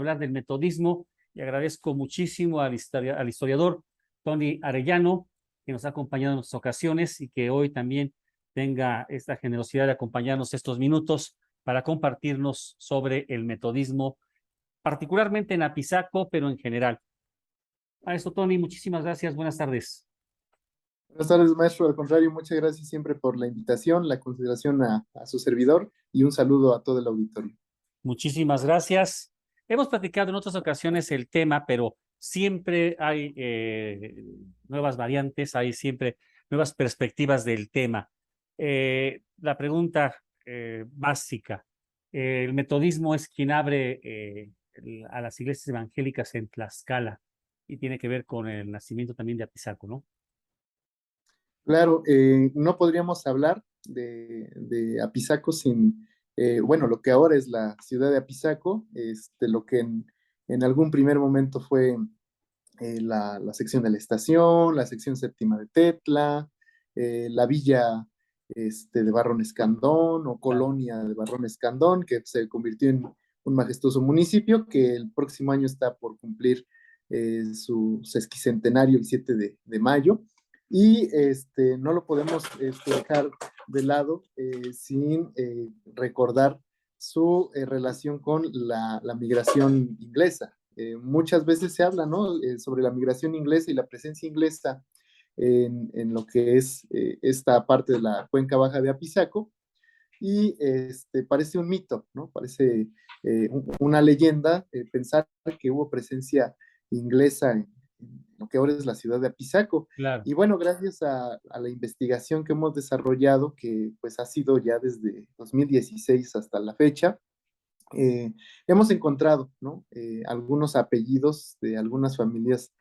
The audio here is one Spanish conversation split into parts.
hablar del metodismo y agradezco muchísimo al historiador Tony Arellano, que nos ha acompañado en otras ocasiones y que hoy también tenga esta generosidad de acompañarnos estos minutos para compartirnos sobre el metodismo, particularmente en Apizaco, pero en general. A esto, Tony, muchísimas gracias. Buenas tardes. Buenas tardes, maestro. Al contrario, muchas gracias siempre por la invitación, la consideración a su servidor y un saludo a todo el auditorio. Muchísimas gracias. Hemos platicado en otras ocasiones el tema, pero siempre hay nuevas variantes, hay siempre nuevas perspectivas del tema. La pregunta básica, el metodismo es quien abre a las iglesias evangélicas en Tlaxcala y tiene que ver con el nacimiento también de Apizaco, ¿no? Claro, no podríamos hablar de Apizaco sin, bueno, lo que ahora es la ciudad de Apizaco, lo que en algún primer momento fue la sección de la estación, la sección séptima de Tetla, la villa de Barrón Escandón o Claro. colonia de Barrón Escandón, que se convirtió en un majestuoso municipio que el próximo año está por cumplir su sesquicentenario el 7 de mayo. Y no lo podemos dejar de lado sin recordar su relación con la migración inglesa. Muchas veces se habla, ¿no? Sobre la migración inglesa y la presencia inglesa en lo que es esta parte de la cuenca baja de Apizaco, y parece un mito, ¿no? Parece una leyenda pensar que hubo presencia inglesa en lo que ahora es la ciudad de Apizaco. Claro. Y bueno, gracias a la investigación que hemos desarrollado, que pues ha sido ya desde 2016 hasta la fecha, hemos encontrado, ¿no? Algunos apellidos de algunas familias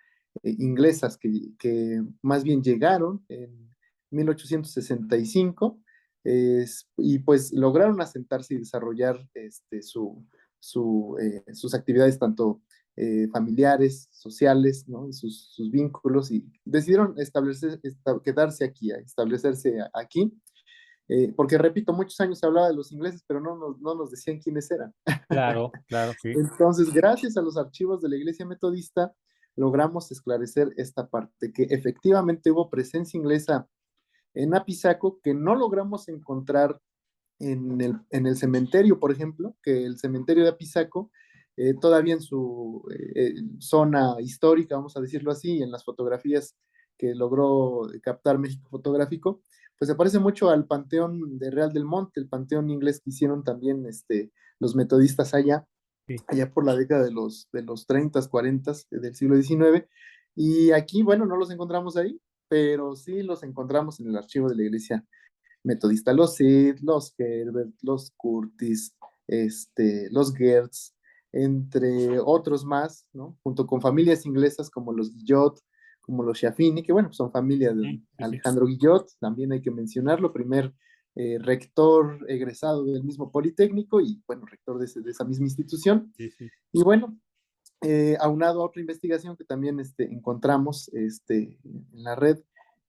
inglesas que más bien llegaron en 1865 y pues lograron asentarse y desarrollar sus actividades tanto familiares, sociales, ¿no? Sus vínculos, y decidieron quedarse aquí, establecerse aquí. Porque repito, muchos años se hablaba de los ingleses, pero no nos decían quiénes eran. Claro, claro, sí. Entonces, gracias a los archivos de la Iglesia Metodista, logramos esclarecer esta parte, que efectivamente hubo presencia inglesa en Apizaco, que no logramos encontrar en el cementerio, por ejemplo, que el cementerio de Apizaco, todavía en su zona histórica, vamos a decirlo así, en las fotografías que logró captar México Fotográfico, pues se parece mucho al Panteón de Real del Monte, el panteón inglés que hicieron también los metodistas Sí. allá por la década de los 30, 40 del siglo XIX. Y aquí, bueno, no los encontramos ahí, pero sí los encontramos en el archivo de la Iglesia Metodista. Los Sid, los Herbert, los Curtis, los Gertz, entre otros más, ¿no? Junto con familias inglesas como los Guillot, como los Schiaffini, que bueno, son familia de Sí, sí, sí. Alejandro Guillot, también hay que mencionarlo, primer rector egresado del mismo Politécnico y bueno, rector de esa misma institución. Sí, sí. Y bueno, aunado a otra investigación que también encontramos en la red,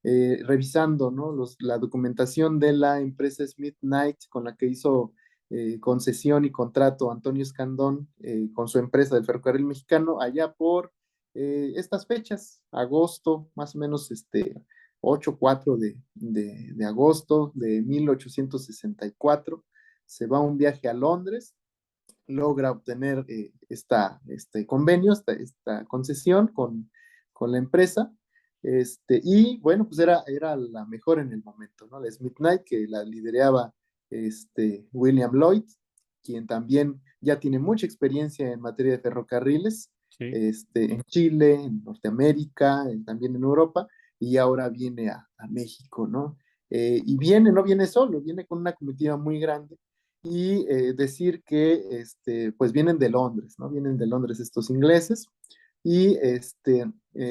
revisando, ¿no? La documentación de la empresa Smith Knight con la que hizo concesión y contrato Antonio Escandón con su empresa del ferrocarril mexicano allá por estas fechas, agosto, más o menos 8-4 de agosto de 1864, se va a un viaje a Londres, logra obtener este convenio, esta concesión con la empresa. Y bueno, pues era la mejor en el momento, ¿no? La Smith Knight, que la lideraba William Lloyd, quien también ya tiene mucha experiencia en materia de ferrocarriles, Sí. en Chile, en Norteamérica, también en Europa, y ahora viene a México, ¿no? Y no viene solo, viene con una comitiva muy grande, y decir que pues vienen de Londres, ¿no? Vienen de Londres estos ingleses, y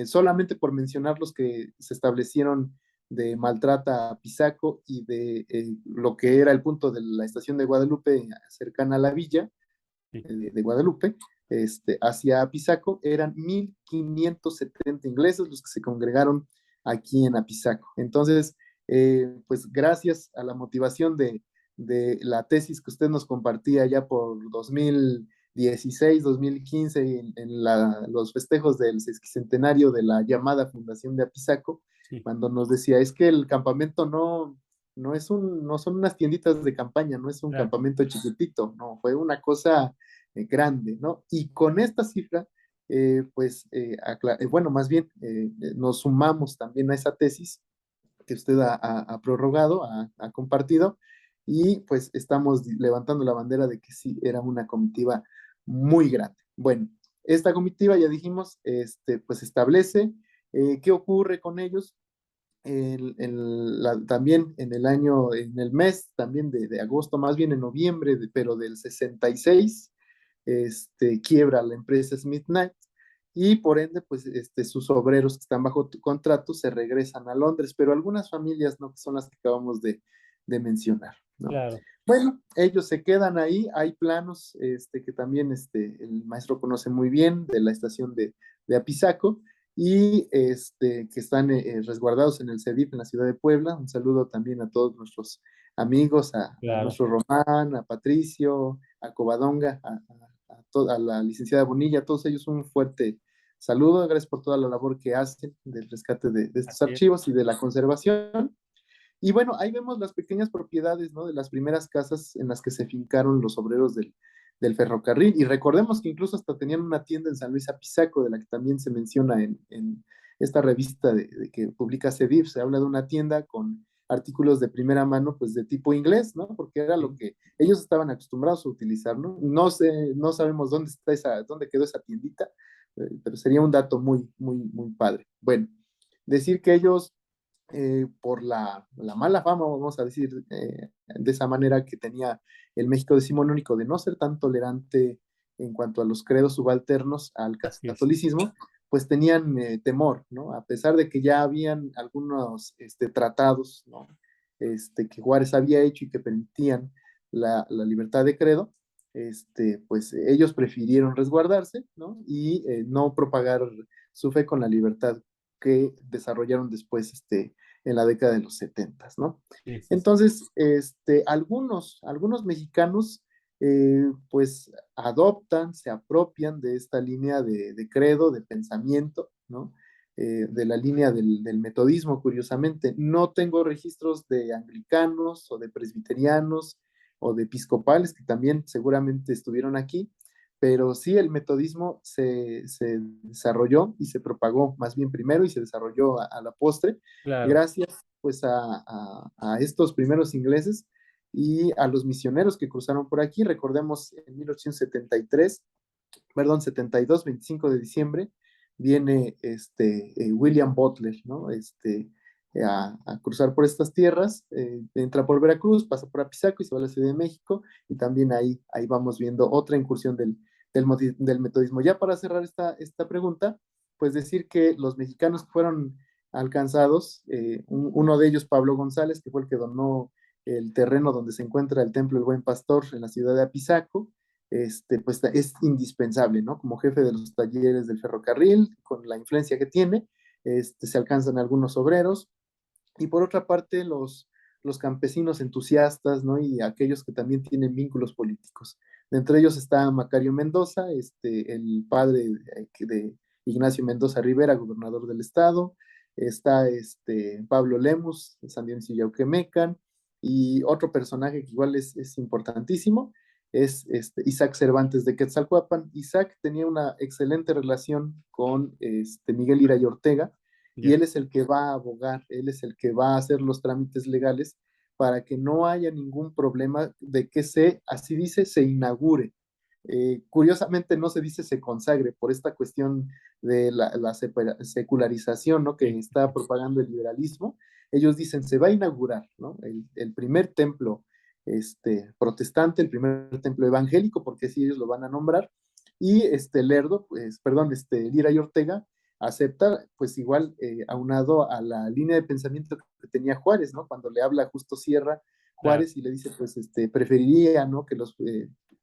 solamente por mencionar los que se establecieron de Maltrata a Pisaco y de lo que era el punto de la estación de Guadalupe cercana a la villa Sí. de Guadalupe, hacia Apizaco, eran 1570 ingleses los que se congregaron aquí en Apizaco. Entonces, pues gracias a la motivación de la tesis que usted nos compartía ya por 2016, 2015, los festejos del sesquicentenario de la llamada Fundación de Apizaco, sí, cuando nos decía, es que el campamento no son unas tienditas de campaña, no es un claro, campamento chiquitito, no, fue una cosa grande, ¿no? Y con esta cifra, bueno, más bien nos sumamos también a esa tesis que usted ha prorrogado, ha compartido, y pues estamos levantando la bandera de que sí, era una comitiva muy grande. Bueno, esta comitiva, ya dijimos, pues establece qué ocurre con ellos. También en el año, en el mes también de agosto, más bien en noviembre, pero del 66, quiebra la empresa Smith Knight y por ende, pues sus obreros que están bajo contrato se regresan a Londres, pero algunas familias, ¿no? Que son las que acabamos de mencionar, ¿no? claro, Bueno, ellos se quedan ahí, hay planos que también el maestro conoce muy bien de la estación de Apizaco y que están resguardados en el CEDIF en la ciudad de Puebla. Un saludo también a todos nuestros amigos, al claro, maestro Román, a Patricio, a Covadonga, a la licenciada Bonilla, a todos ellos un fuerte saludo. Gracias por toda la labor que hacen del rescate de estos así es, archivos y de la conservación. Y bueno, ahí vemos las pequeñas propiedades, ¿no? De las primeras casas en las que se fincaron los obreros del ferrocarril. Y recordemos que incluso hasta tenían una tienda en San Luis Apizaco, de la que también se menciona en esta revista de que publica CEDIF. Se habla de una tienda con artículos de primera mano, pues de tipo inglés, ¿no? Porque era lo sí, que ellos estaban acostumbrados a utilizar, ¿no? No sé, no sabemos dónde quedó esa tiendita, pero sería un dato muy, muy, muy padre. Bueno, decir que ellos por la mala fama, vamos a decir de esa manera, que tenía el México decimonónico de no ser tan tolerante en cuanto a los credos subalternos al así es, catolicismo, pues tenían temor, ¿no? A pesar de que ya habían algunos tratados, ¿no? Que Juárez había hecho y que permitían la libertad de credo, pues ellos prefirieron resguardarse, ¿no? Y no propagar su fe con la libertad que desarrollaron después en la década de los 70, ¿no? sí, sí, sí, Entonces, algunos mexicanos pues adoptan, se apropian de esta línea de credo, de pensamiento, ¿no? De la línea del metodismo, curiosamente. No tengo registros de anglicanos o de presbiterianos o de episcopales que también seguramente estuvieron aquí, pero sí el metodismo se desarrolló y se propagó más bien primero y se desarrolló a la postre claro, gracias pues a estos primeros ingleses y a los misioneros que cruzaron por aquí. Recordemos en 1873, perdón, 72, 25 de diciembre, viene William Butler, ¿no? A cruzar por estas tierras, entra por Veracruz, pasa por Apizaco y se va a la Ciudad de México, y también ahí vamos viendo otra incursión del metodismo. Ya para cerrar esta pregunta, pues decir que los mexicanos que fueron alcanzados, uno de ellos, Pablo González, que fue el que donó el terreno donde se encuentra el Templo del Buen Pastor en la ciudad de Apizaco, pues es indispensable, ¿no? Como jefe de los talleres del ferrocarril, con la influencia que tiene, se alcanzan algunos obreros, y por otra parte los campesinos entusiastas, ¿no? Y aquellos que también tienen vínculos políticos. De entre ellos está Macario Mendoza, el padre de Ignacio Mendoza Rivera, gobernador del estado, está Pablo Lemus, de San Dionisio Yauquemecan, y otro personaje que igual es importantísimo, es Isaac Cervantes de Quetzalcoatl. Isaac tenía una excelente relación con Miguel Ira y Ortega, y ya, él es el que va a abogar, él es el que va a hacer los trámites legales para que no haya ningún problema de que así dice, se inaugure. Curiosamente no se dice se consagre por esta cuestión de la secularización, ¿no? Que sí, está propagando el liberalismo. Ellos dicen se va a inaugurar, ¿no? El primer templo protestante, el primer templo evangélico, porque así ellos lo van a nombrar, y Lerdo, pues, perdón, Lira y Ortega acepta, pues igual aunado a la línea de pensamiento que tenía Juárez, ¿no? Cuando le habla a Justo Sierra claro, Juárez y le dice, pues, preferiría, ¿no? Que los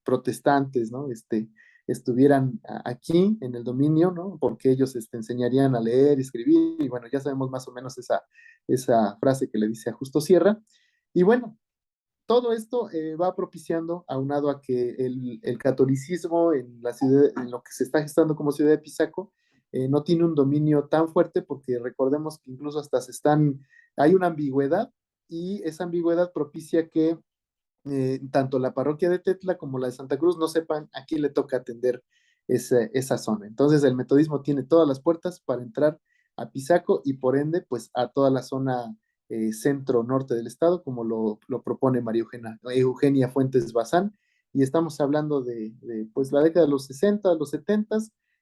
protestantes, ¿no? Estuvieran aquí en el dominio, ¿no? Porque ellos enseñarían a leer, escribir, y bueno, ya sabemos más o menos esa frase que le dice a Justo Sierra. Y bueno, todo esto va propiciando, aunado a que el catolicismo en la ciudad, en lo que se está gestando como ciudad de Pisaco, no tiene un dominio tan fuerte, porque recordemos que incluso hasta hay una ambigüedad, y esa ambigüedad propicia que tanto la parroquia de Tetla como la de Santa Cruz no sepan a quién le toca atender esa zona. Entonces el metodismo tiene todas las puertas para entrar a Pisaco, y por ende pues a toda la zona centro-norte del estado, como lo propone María Eugenia Fuentes Bazán. Y estamos hablando pues la década de los 60, los 70,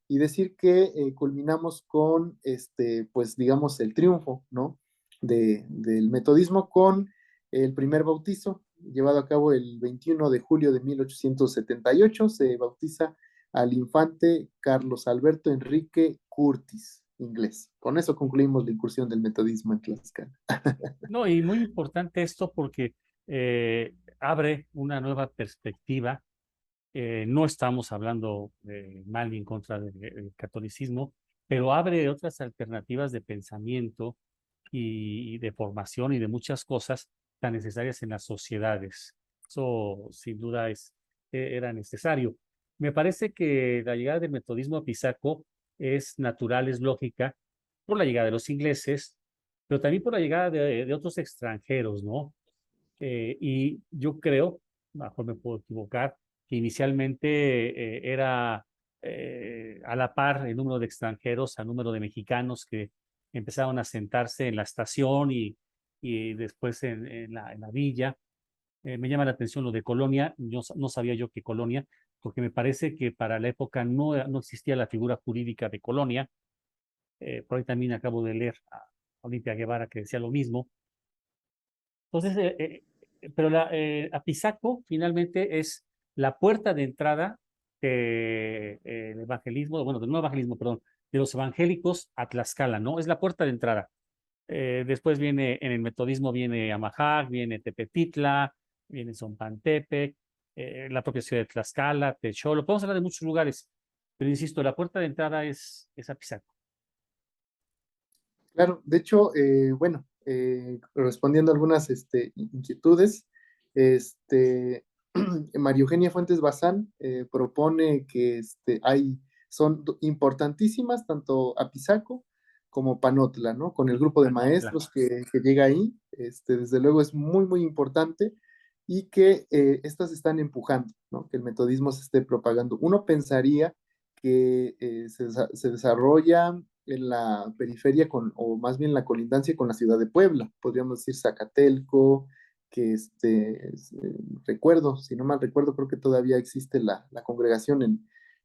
y decir que culminamos con pues digamos el triunfo, ¿no? Del metodismo, con el primer bautizo llevado a cabo el 21 de julio de 1878. Se bautiza al infante Carlos Alberto Enrique Curtis, inglés. Con eso concluimos la incursión del metodismo en Tlaxcala. No, y muy importante esto porque abre una nueva perspectiva. No estamos hablando mal ni en contra del catolicismo, pero abre otras alternativas de pensamiento y de formación y de muchas cosas tan necesarias en las sociedades. Eso sin duda era necesario. Me parece que la llegada del metodismo a Pisaco es natural, es lógica, por la llegada de los ingleses, pero también por la llegada de otros extranjeros, ¿no? Y yo creo, a lo mejor me puedo equivocar, que inicialmente era a la par el número de extranjeros al número de mexicanos que empezaron a sentarse en la estación y después en la villa. Me llama la atención lo de Colonia. Yo no sabía yo que Colonia, porque me parece que para la época no existía la figura jurídica de Colonia. Por ahí también acabo de leer a Olimpia Guevara que decía lo mismo. Entonces, pero Apizaco finalmente es la puerta de entrada del evangelismo, bueno, del no evangelismo, perdón, de los evangélicos a Tlaxcala, ¿no? Es la puerta de entrada. Después viene, en el metodismo viene Amajac, viene Tepetitla, viene Zompantepec, la propia ciudad de Tlaxcala, Techolo, podemos hablar de muchos lugares, pero insisto, la puerta de entrada es Apizaco. Claro, de hecho, bueno, respondiendo a algunas inquietudes, este, María Eugenia Fuentes Bazán propone que son importantísimas tanto Apizaco como Panotla, ¿no? Con el grupo de Panotla, maestros que llega ahí, desde luego es muy, muy importante, y que estas están empujando, ¿no? Que el metodismo se esté propagando. Uno pensaría que se desarrolla en la periferia o más bien la colindancia con la ciudad de Puebla, podríamos decir Zacatelco, que recuerdo, si no mal recuerdo, creo que todavía existe la congregación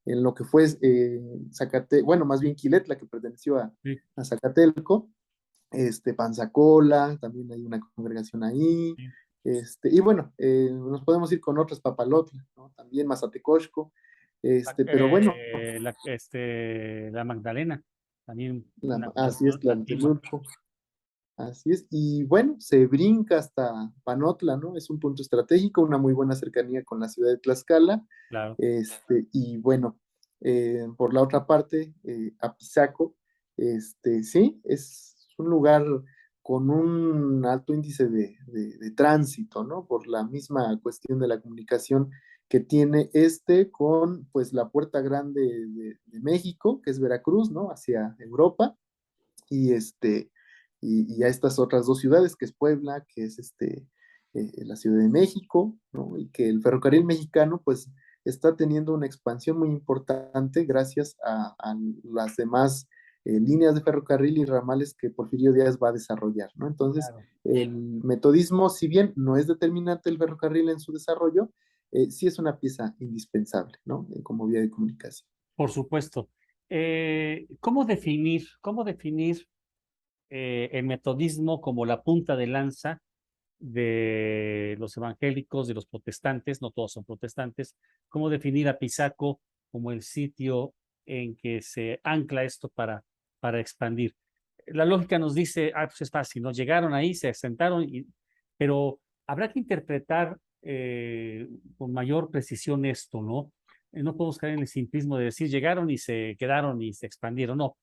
en lo que fue bueno, más bien Quiletla, que perteneció sí, a Zacatelco, Panzacola, también hay una congregación ahí, sí. y bueno, nos podemos ir con otras, Papalotla, ¿no? También Mazatecoxco, pero bueno, La Magdalena, también una así es, ciudad antigua. Tlatelulco. Así es, y bueno, se brinca hasta Panotla, ¿no? Es un punto estratégico, una muy buena cercanía con la ciudad de Tlaxcala, Claro, y bueno, por la otra parte, Apizaco, sí, es un lugar con un alto índice de tránsito, ¿no? Por la misma cuestión de la comunicación que tiene con, pues, la puerta grande de México, que es Veracruz, ¿no? Hacia Europa, y y a estas otras dos ciudades, que es Puebla, que es la Ciudad de México, ¿no? Y que el ferrocarril mexicano, pues, está teniendo una expansión muy importante gracias a las demás líneas de ferrocarril y ramales que Porfirio Díaz va a desarrollar, ¿no? Entonces, claro. el metodismo, si bien no es determinante el ferrocarril en su desarrollo, sí es una pieza indispensable, ¿no? Como vía de comunicación. Por supuesto. Cómo definir el metodismo como la punta de lanza de los evangélicos, de los protestantes? No todos son protestantes. ¿Cómo definir a Pisaco como el sitio en que se ancla esto para expandir? La lógica nos dice, pues es fácil, ¿no? Llegaron ahí, se asentaron, pero habrá que interpretar con mayor precisión esto, ¿no? No podemos caer en el simplismo de decir llegaron y se quedaron y se expandieron, no.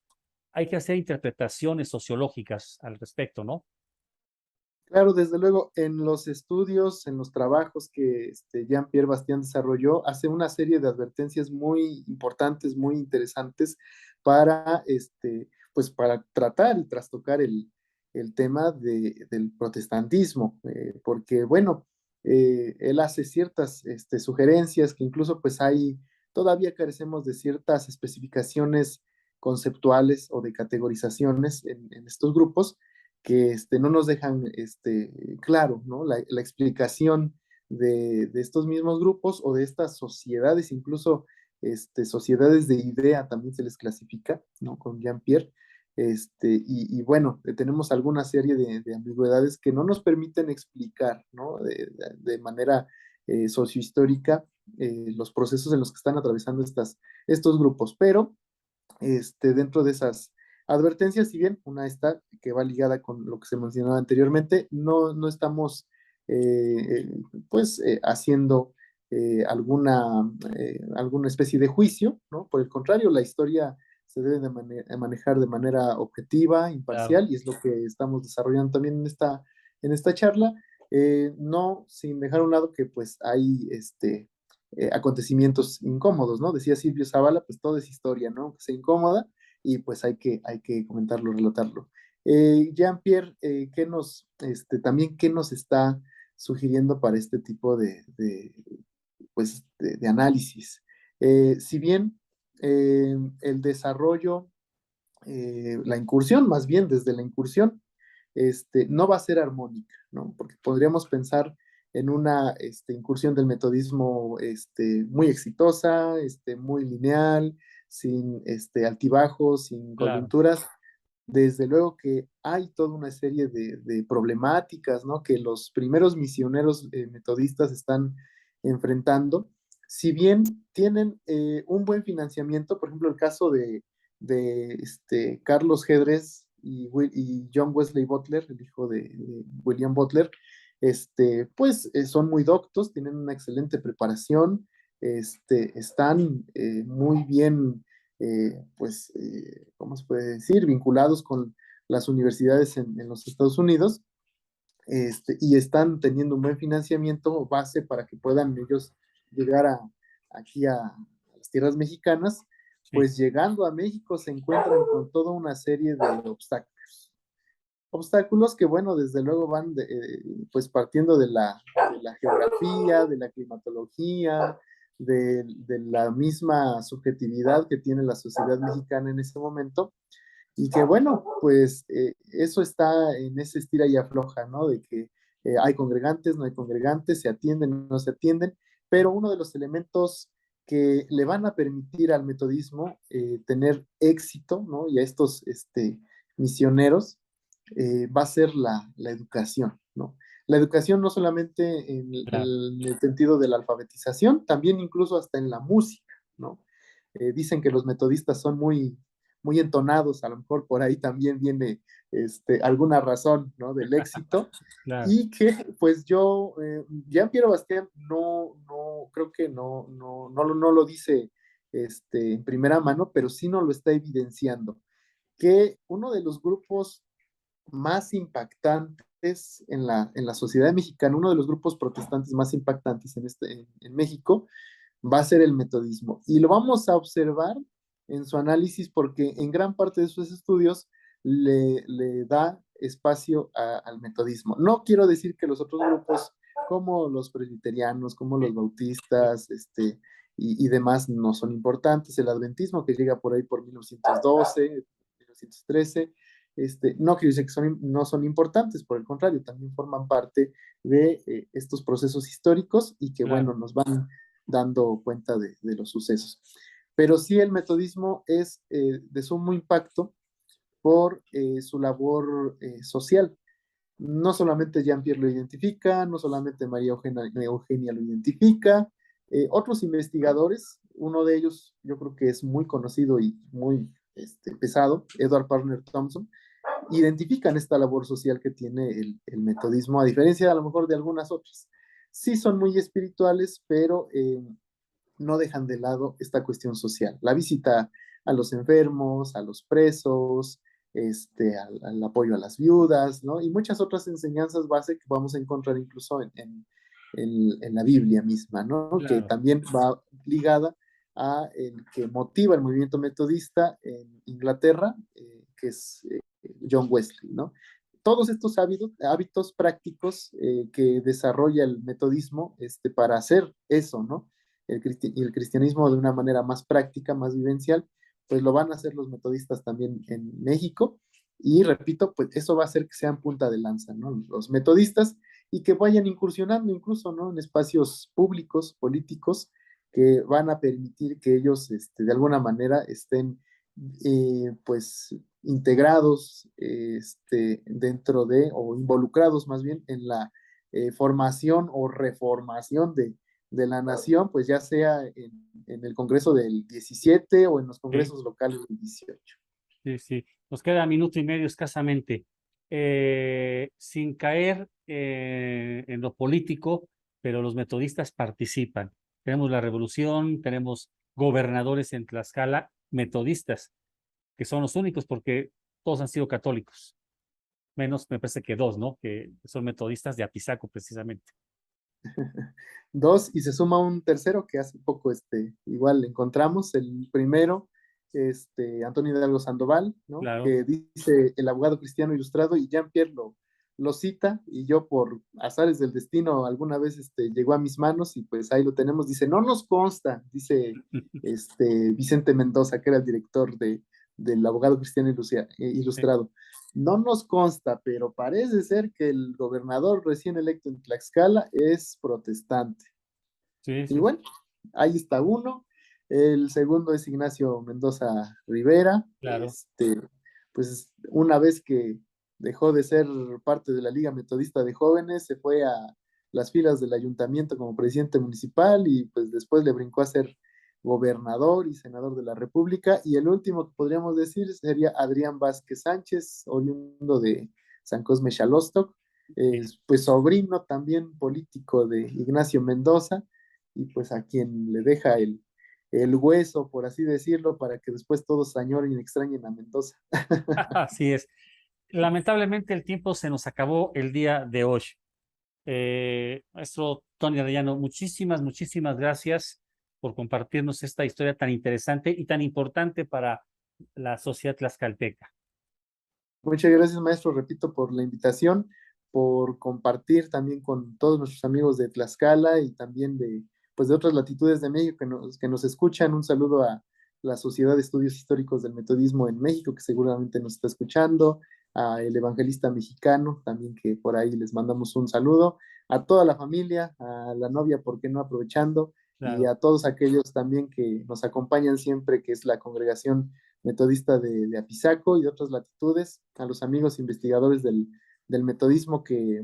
Hay que hacer interpretaciones sociológicas al respecto, ¿no? Claro, desde luego, en los estudios, en los trabajos que Jean-Pierre Bastián desarrolló, hace una serie de advertencias muy importantes, muy interesantes para, pues para tratar y trastocar el tema del protestantismo, porque, bueno, él hace ciertas sugerencias que incluso pues hay, todavía carecemos de ciertas especificaciones conceptuales o de categorizaciones en estos grupos que no nos dejan claro, ¿no? La explicación de estos mismos grupos o de estas sociedades, incluso sociedades de idea también se les clasifica, ¿no? Con Jean-Pierre. Y bueno, tenemos alguna serie de ambigüedades que no nos permiten explicar, ¿no? De manera sociohistórica los procesos en los que están atravesando estos grupos, pero dentro de esas advertencias, si bien una está que va ligada con lo que se mencionaba anteriormente, no estamos pues haciendo alguna especie de juicio, ¿no? Por el contrario, la historia se debe de manejar de manera objetiva, Claro, imparcial, y es lo que estamos desarrollando también en esta charla, no sin dejar a un lado que pues hay acontecimientos incómodos, ¿no? Decía Silvio Zavala, pues todo es historia, ¿no? Que sea incómoda y pues hay que comentarlo, relatarlo. Jean-Pierre, también qué nos está sugiriendo para este tipo pues, de análisis? Si bien el desarrollo, la incursión, más bien desde la incursión, no va a ser armónica, ¿no? Porque podríamos pensar en una incursión del metodismo muy exitosa, muy lineal, sin altibajos, sin claro, coyunturas. Desde luego que hay toda una serie de problemáticas, ¿no? Que los primeros misioneros metodistas están enfrentando. Si bien tienen un buen financiamiento, por ejemplo, el caso de Carlos Gedres y John Wesley Butler, el hijo de William Butler, pues son muy doctos, tienen una excelente preparación, están muy bien, pues, ¿cómo se puede decir? Vinculados con las universidades en los Estados Unidos, y están teniendo un buen financiamiento base para que puedan ellos llegar aquí a las tierras mexicanas, sí, pues llegando a México se encuentran con toda una serie de obstáculos. Obstáculos que, bueno, desde luego van pues partiendo de la geografía, de la climatología, de la misma subjetividad que tiene la sociedad mexicana en ese momento, y que bueno, pues eso está en ese estira y afloja, ¿no? De que hay congregantes, no hay congregantes, se atienden, no se atienden, pero uno de los elementos que le van a permitir al metodismo tener éxito, ¿no? Y a estos misioneros va a ser la educación, ¿no? La educación no solamente claro. en el sentido de la alfabetización, también incluso hasta en la música, ¿no? Dicen que los metodistas son muy entonados, a lo mejor por ahí también viene alguna razón, ¿no? Del éxito, Claro, y que pues yo, Jean-Pierre Bastián, creo que no lo dice en primera mano, pero sí nos lo está evidenciando, que uno de los grupos más impactantes en la sociedad mexicana, uno de los grupos protestantes más impactantes en México, va a ser el metodismo. Y lo vamos a observar en su análisis porque en gran parte de sus estudios le da espacio al metodismo. No quiero decir que los otros grupos, como los presbiterianos, como los sí, sí, bautistas, y demás, no son importantes. El adventismo, que llega por ahí por 1912, 1913, no quiero decir que no son importantes, por el contrario, también forman parte de estos procesos históricos y que, claro, bueno, nos van dando cuenta de los sucesos. Pero sí, el metodismo es de sumo impacto por su labor social. No solamente Jean-Pierre lo identifica, no solamente María Eugenia lo identifica, otros investigadores, uno de ellos yo creo que es muy conocido y muy pesado, Edward Parner Thompson, identifican esta labor social que tiene el metodismo, a diferencia a lo mejor de algunas otras. Sí son muy espirituales, pero no dejan de lado esta cuestión social. La visita a los enfermos, a los presos, al apoyo a las viudas, ¿no? Y muchas otras enseñanzas base que vamos a encontrar incluso en la Biblia misma, ¿no? Que Claro. también va ligada a el que motiva el movimiento metodista en Inglaterra, que es John Wesley, ¿no? Todos estos hábitos prácticos que desarrolla el metodismo para hacer eso, ¿no? El cristianismo de una manera más práctica, más vivencial, pues lo van a hacer los metodistas también en México. Y repito, pues eso va a hacer que sean punta de lanza, ¿no? Los metodistas y que vayan incursionando incluso, ¿no? En espacios públicos, políticos, que van a permitir que ellos, de alguna manera, estén, pues, integrados, dentro de, o involucrados más bien, en la formación o reformación de la nación, pues ya sea en el Congreso del 17 o en los Sí, congresos locales del 18. sí, sí. Nos queda minuto y medio escasamente. Sin caer en lo político, pero los metodistas participan. Tenemos la revolución, tenemos gobernadores en Tlaxcala metodistas, que son los únicos porque todos han sido católicos, menos me parece que dos, ¿no? Que son metodistas de Apizaco precisamente. Dos, y se suma un tercero que hace poco igual encontramos, el primero, Antonio Hidalgo Sandoval, ¿no? Claro. Que dice el abogado cristiano ilustrado, y Jean-Pierre lo cita, y yo por azares del destino alguna vez llegó a mis manos y pues ahí lo tenemos, dice, no nos consta, dice Vicente Mendoza, que era el director del abogado cristiano Sí, ilustrado. No nos consta, pero parece ser que el gobernador recién electo en Tlaxcala es protestante. sí, Y sí, bueno, ahí está uno. El segundo es Ignacio Mendoza Rivera. claro. Pues una vez que dejó de ser parte de la Liga Metodista de Jóvenes, se fue a las filas del ayuntamiento como presidente municipal y pues después le brincó a ser gobernador y senador de la República. Y el último que podríamos decir sería Adrián Vázquez Sánchez, oriundo de San Cosme Xalostoc, Sí. pues sobrino también político de Ignacio Mendoza y pues a quien le deja el hueso, por así decirlo, para que después todos añoren y extrañen a Mendoza. Así es. Lamentablemente el tiempo se nos acabó el día de hoy. Maestro Tony Arellano, muchísimas, muchísimas gracias por compartirnos esta historia tan interesante y tan importante para la sociedad tlaxcalteca. Muchas gracias, maestro, repito, por la invitación, por compartir también con todos nuestros amigos de Tlaxcala y también pues de otras latitudes de México que nos escuchan. Un saludo a la Sociedad de Estudios Históricos del Metodismo en México, que seguramente nos está escuchando, a el Evangelista Mexicano, también que por ahí les mandamos un saludo, a toda la familia, a la novia, ¿por qué no aprovechando? Y Claro, a todos aquellos también que nos acompañan siempre, que es la congregación metodista de Apizaco y de otras latitudes, a los amigos investigadores del metodismo que,